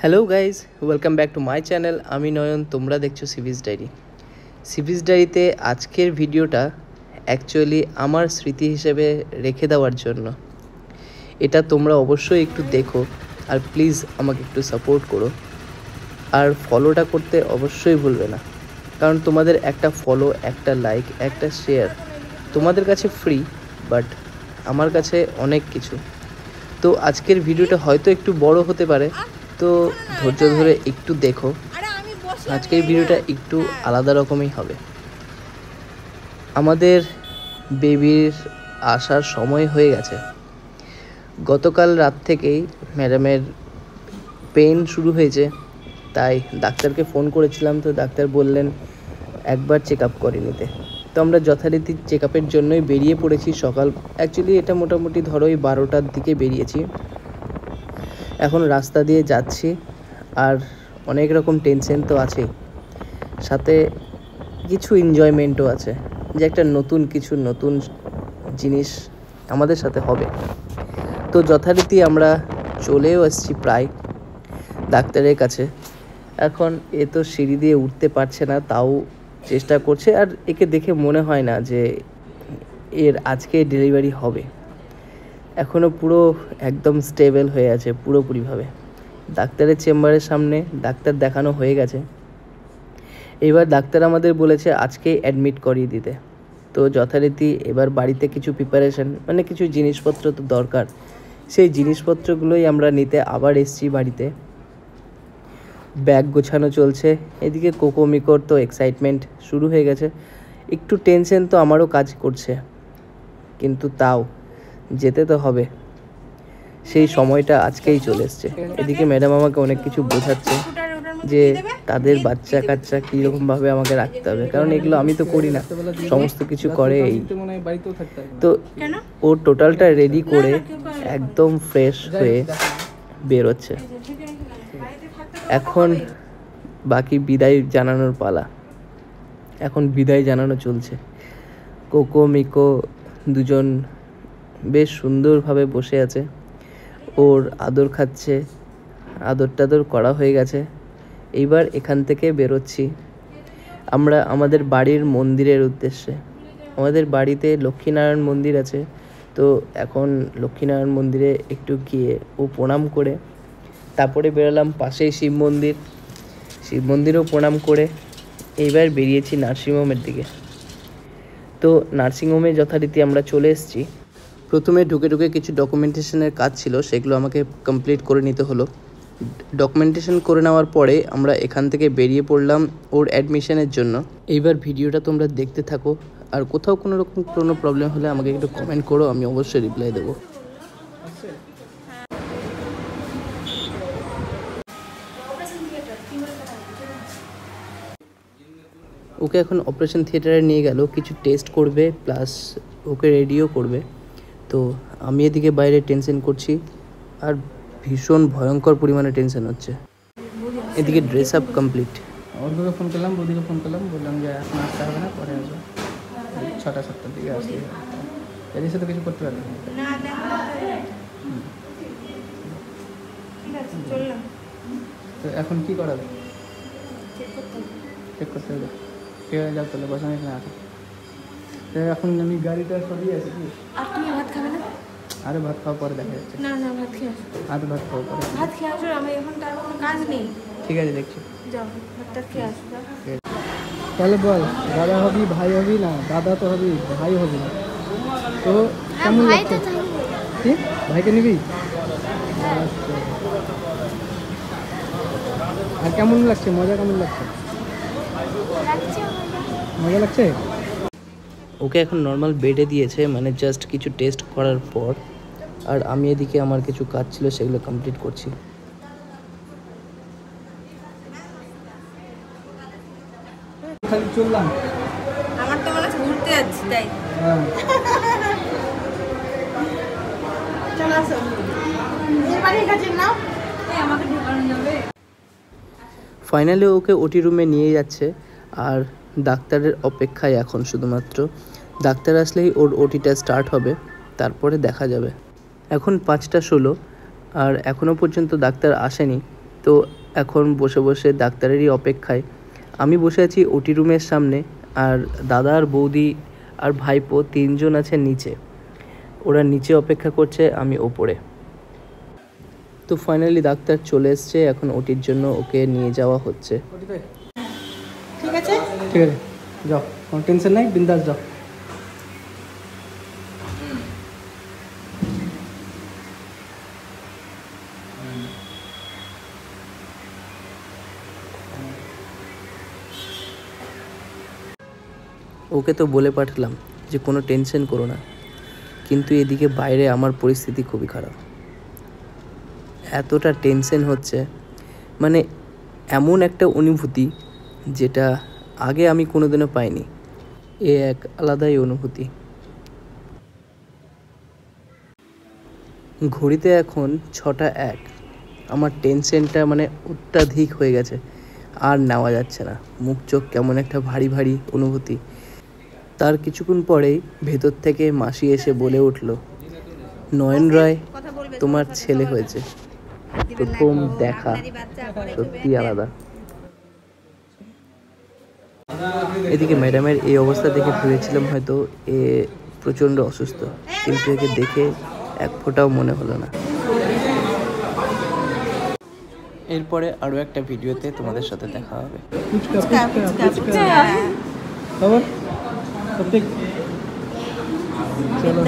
Hello guys, welcome back to my channel. আমি নয়ন, তোমরা দেখছো সিভিজ ডায়েরি। সিভিজ ডায়েরিতে আজকের ভিডিওটা অ্যাকচুয়ালি আমার স্মৃতি হিসেবে রেখে দেওয়ার জন্য। এটা তোমরা অবশ্যই একটু দেখো আর প্লিজ আমাকে একটু সাপোর্ট করো। আর ফলোটা করতে অবশ্যই ভুলবে না, কারণ তোমাদের একটা ফলো, একটা লাইক, একটা শেয়ার তোমাদের কাছে ফ্রি, বাট আমার কাছে অনেক কিছু। তো আজকের ভিডিওটা হয়তো একটু বড় হতে পারে, তো ধৈর্য ধরে একটু দেখো। আজকের ভিডিওটা একটু আলাদা রকমই হবে। আমাদের বেবির আসার সময় হয়ে গেছে। গতকাল রাত থেকেই ম্যাডামের পেন শুরু হয়েছে, তাই ডাক্তারকে ফোন করেছিলাম। তো ডাক্তার বললেন একবার চেক আপ করে নিতে। তো আমরা যথারীতি চেক আপের জন্যই বেরিয়ে পড়েছি সকাল। অ্যাকচুয়ালি এটা মোটামুটি ধরো ওই 12টার দিকে বেরিয়েছি। এখন রাস্তা দিয়ে যাচ্ছি আর অনেক রকম টেনশন তো আছেই, সাথে কিছু এনজয়মেন্টও আছে যে একটা নতুন জিনিস আমাদের সাথে হবে। তো যথারীতি আমরা চলেও এসেছি প্রায় ডাক্তারের কাছে। এখন এ তো সিঁড়ি দিয়ে উঠতে পারছে না, তাও চেষ্টা করছে। আর একে দেখে মনে হয় না যে এর আজকে ডেলিভারি হবে। এখনও পুরো একদম স্টেবল হয়ে আছে পুরোপুরিভাবে। ডাক্তারের চেম্বারের সামনে ডাক্তার দেখানো হয়ে গেছে। এবার ডাক্তার আমাদের বলেছে আজকেই অ্যাডমিট করিয়ে দিতে। তো যথারীতি এবার বাড়িতে কিছু প্রিপারেশন, মানে কিছু জিনিসপত্র তো দরকার, সেই জিনিসপত্রগুলোই আমরা নিতে আবার এসেছি বাড়িতে। ব্যাগ গোছানো চলছে। এদিকে কোকোমিকোর তো এক্সাইটমেন্ট শুরু হয়ে গেছে। একটু টেনশন তো আমারও কাজ করছে, কিন্তু তাও যেতে তো হবে। সেই সময়টা আজকেই চলে এসছে। এদিকে ম্যাডাম আমাকে অনেক কিছু বোঝাচ্ছে যে তাদের বাচ্চা কাচ্চা কীরকমভাবে আমাকে রাখতে হবে, কারণ এগুলো আমি তো করি না, সমস্ত কিছু করে এই। তো ও টোটালটা রেডি করে একদম ফ্রেশ হয়ে বেরোচ্ছে। এখন বাকি বিদায় জানানোর পালা। এখন বিদায় জানানো চলছে। কোকো মিকো দুজন বেশ সুন্দরভাবে বসে আছে, ওর আদর খাচ্ছে। আদর টাদর করা হয়ে গেছে। এইবার এখান থেকে বেরোচ্ছি আমরা আমাদের বাড়ির মন্দিরের উদ্দেশ্যে। আমাদের বাড়িতে লক্ষ্মীনারায়ণ মন্দির আছে, তো এখন লক্ষ্মীনারায়ণ মন্দিরে একটু গিয়ে ও প্রণাম করে তারপরে বেরোলাম পাশেই শিব মন্দিরেও প্রণাম করে এইবার বেরিয়েছি নার্সিংহোমের দিকে। তো নার্সিংহোমে যথারীতি আমরা চলে এসেছি। প্রথমে ঢুকে কিছু ডকুমেন্টেশনের কাজ ছিল, সেগুলো আমাকে কমপ্লিট করে নিতে হলো। ডকুমেন্টেশন করে নেওয়ার পরে আমরা এখান থেকে বেরিয়ে পড়লাম ওর অ্যাডমিশনের জন্য। এইবার ভিডিওটা তোমরা দেখতে থাকো, আর কোথাও কোনো প্রবলেম হলে আমাকে একটু কমেন্ট করো, আমি অবশ্যই রিপ্লাই দেবো। ওকে এখন অপারেশন থিয়েটারে নিয়ে গেল, কিছু টেস্ট করবে প্লাস ওকে রেডিও করবে। তো আমি এদিকে বাইরে টেনশন করছি, আর ভীষণ ভয়ঙ্কর পরিমাণে টেনশন হচ্ছে। এদিকে ড্রেস আপ কমপ্লিট। ওদিকে ফোন করলাম, বৌদিকে ফোন করলাম, বললাম যে এখন আসতে হবে না, পরে আসবো 6টা-7টার দিকে আসলে। এদিকে তো কিছু করতে পারবে না। তো এখন কি করাবে? চেক করতে হবে। ঠিক আছে, যাও তাহলে বসানো এখানে আসো। এখন আমি গাড়িটা সরিয়ে আছি কি? আর তুমি ভাত খাবে না? আরে ভাত খাওয়া পরে দেখা যাচ্ছে। না ভাত খেয়ে আসো। আরে ভাত খাওয়া পরে। ভাত খেয়ে আসো, আমি এখন তার কোনো কাজ নেই। ঠিক আছে, দেখছি। যাও ভাতটা খেয়ে আসো। তাহলে বল, দাদা হবি ভাই হবি না? দাদা তো হবি, ভাই হবি না। তো কেমন লাগছে? কি ভাইকে নিবি? আচ্ছা। আর কেমন লাগছে? মজা কেমন লাগছে? মজা লাগছে। ওকে এখন নর্মাল বেডে দিয়েছে, মানে জাস্ট কিছু টেস্ট করার পর। আর আমি এদিকে আমার কিছু কাজ ছিল, সেগুলো কমপ্লিট করছি। খালি চললাম, আমার তো মনে হচ্ছে ঘুরতে যাচ্ছি, তাই চলো আসো। বাড়ির কাছে নাও, আমাকে ঢোকানো যাবে। ফাইনালি ওকে ওটি রুমে নিয়ে যাচ্ছে, আর ডাক্তারের অপেক্ষায় এখন শুধুমাত্র। ডাক্তার আসলেই ওর ওটিটা স্টার্ট হবে, তারপরে দেখা যাবে। এখন 5টা 16 আর এখনও পর্যন্ত ডাক্তার আসেনি। তো এখন বসে বসে ডাক্তারেরই অপেক্ষায় আমি বসে আছি ওটি রুমের সামনে, আর দাদা আর বৌদি আর ভাইপো 3 জন আছে নিচে। ওরা নিচে অপেক্ষা করছে, আমি ওপরে। তো ফাইনালি ডাক্তার চলে এসছে, এখন ওটির জন্য ওকে নিয়ে যাওয়া হচ্ছে। ঠিক আছে ঠিক আছে, যাও, কোনো টেনশন নাই, বিন্দাস যাও। ওকে তো বলে পাঠালাম যে কোনো টেনশন করো না, কিন্তু এদিকে বাইরে আমার পরিস্থিতি খুবই খারাপ। এতটা টেনশন হচ্ছে, মানে এমন একটা অনুভূতি যেটা আগে আমি কোনোদিনও পাইনি। এ এক আলাদাই অনুভূতি। ঘড়িতে এখন 6টা 1। আমার টেনশনটা মানে অত্যাধিক হয়ে গেছে, আর নেওয়া যাচ্ছে না। মুখ চোখ কেমন একটা ভারী ভারী অনুভূতি। তার কিছুক্ষণ পরেই ভেতর থেকে মাসি এসে বলে উঠল, নয়ন রায় তোমার ছেলে হয়েছে। প্রথম দেখা সত্যি আলাদা। এদিকে ম্যাডামের এই অবস্থা দেখে ভেবেছিলাম হয়তো এ প্রচণ্ড অসুস্থ, কিন্তু একে দেখে এক ফোঁটাও মনে হলো না। এরপরে আরও একটা ভিডিওতে তোমাদের সাথে দেখা হবে। ফুচকা ফুচকা ফুচকা খবর সত্যি। চলো।